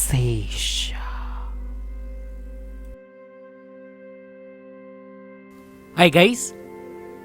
Sesha. Hi guys,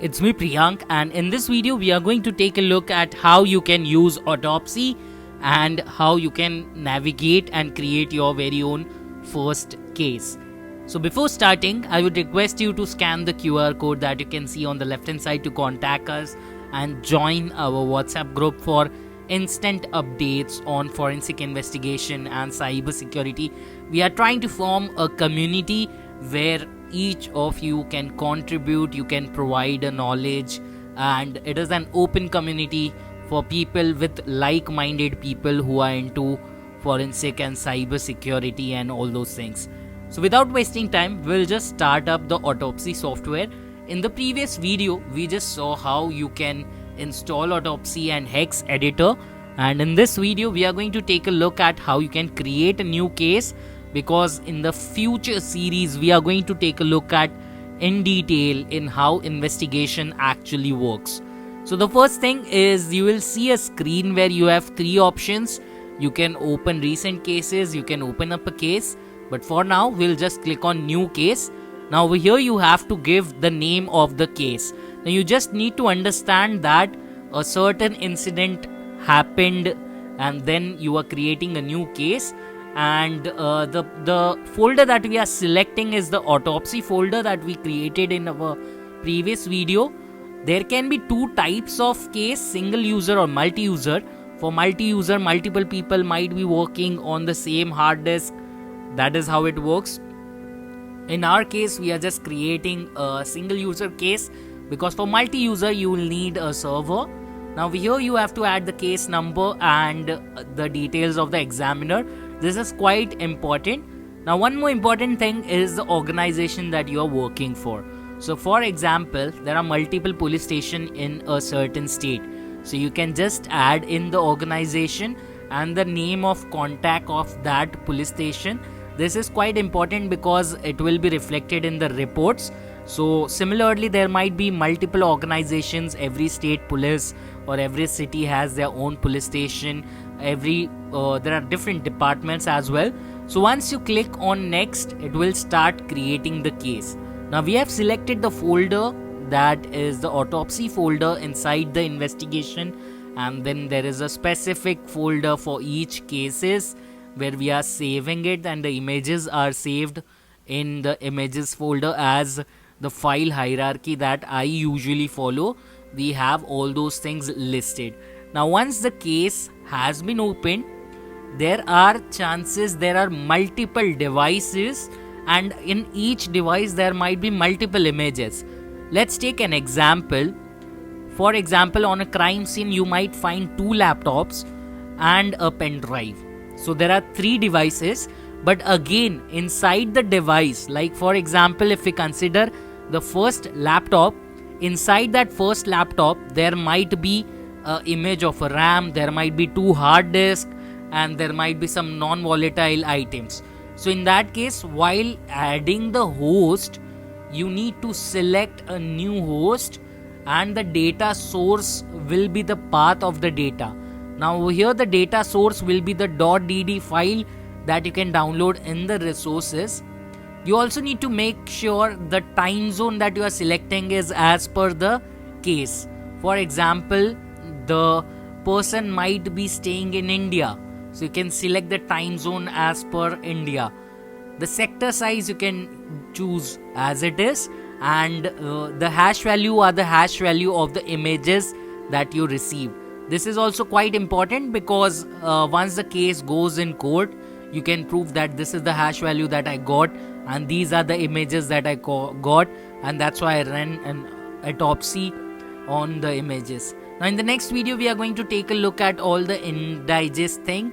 it's me Priyank, and in this video we are going to take a look at how you can use Autopsy and how you can navigate and create your very own first case. So before starting, I would request you to scan the QR code that you can see on the left hand side to contact us and join our WhatsApp group for instant updates on forensic investigation and cyber security. We are trying to form a community where each of you can contribute, you can provide a knowledge, and it is an open community for people with like-minded people who are into forensic and cyber security and all those things. So without wasting time, we'll just start up the Autopsy software. In the previous video, we just saw how you can install Autopsy and Hex editor, and in this video we are going to take a look at how you can create a new case, because in the future series we are going to take a look at in detail in how investigation actually works. So the first thing is you will see a screen where you have three options. You can open recent cases, you can open up a case, but for now we'll just click on new case. Now over here you have to give the name of the case. Now you just need to understand that a certain incident happened and then you are creating a new case, and the folder that we are selecting is the Autopsy folder that we created in our previous video. There can be two types of case, single user or multi-user. For multi-user, multiple people might be working on the same hard disk. That is how it works. In our case, we are just creating a single user case, because for multi-user you will need a server. Now here you have to add the case number and the details of the examiner. This is quite important. Now one more important thing is the organization that you are working for. So for example, there are multiple police stations in a certain state. So you can just add in the organization and the name of contact of that police station. This is quite important because it will be reflected in the reports. So similarly, there might be multiple organizations. Every state police or every city has their own police station. There are different departments as well. So once you click on next, it will start creating the case. Now we have selected the folder that is the Autopsy folder inside the investigation, and then there is a specific folder for each cases where we are saving it, and the images are saved in the images folder as the file hierarchy that I usually follow. We have all those things listed. Now once the case has been opened, there are chances there are multiple devices, and in each device there might be multiple images. Let's take an example. For example, on a crime scene you might find two laptops and a pen drive. So there are three devices, but again inside the device, like for example if we consider the first laptop, inside that first laptop there might be an image of a RAM, there might be two hard disks, and there might be some non-volatile items. So in that case, while adding the host, you need to select a new host, and the data source will be the path of the data. Now here the data source will be the .dd file that you can download in the resources. You also need to make sure the time zone that you are selecting is as per the case. For example, the person might be staying in India, so you can select the time zone as per India. The sector size you can choose as it is, and the hash value are the hash value of the images that you receive. This is also quite important because once the case goes in court, you can prove that this is the hash value that I got and these are the images that I got, and that's why I ran an autopsy on the images. Now in the next video we are going to take a look at all the indigest thing,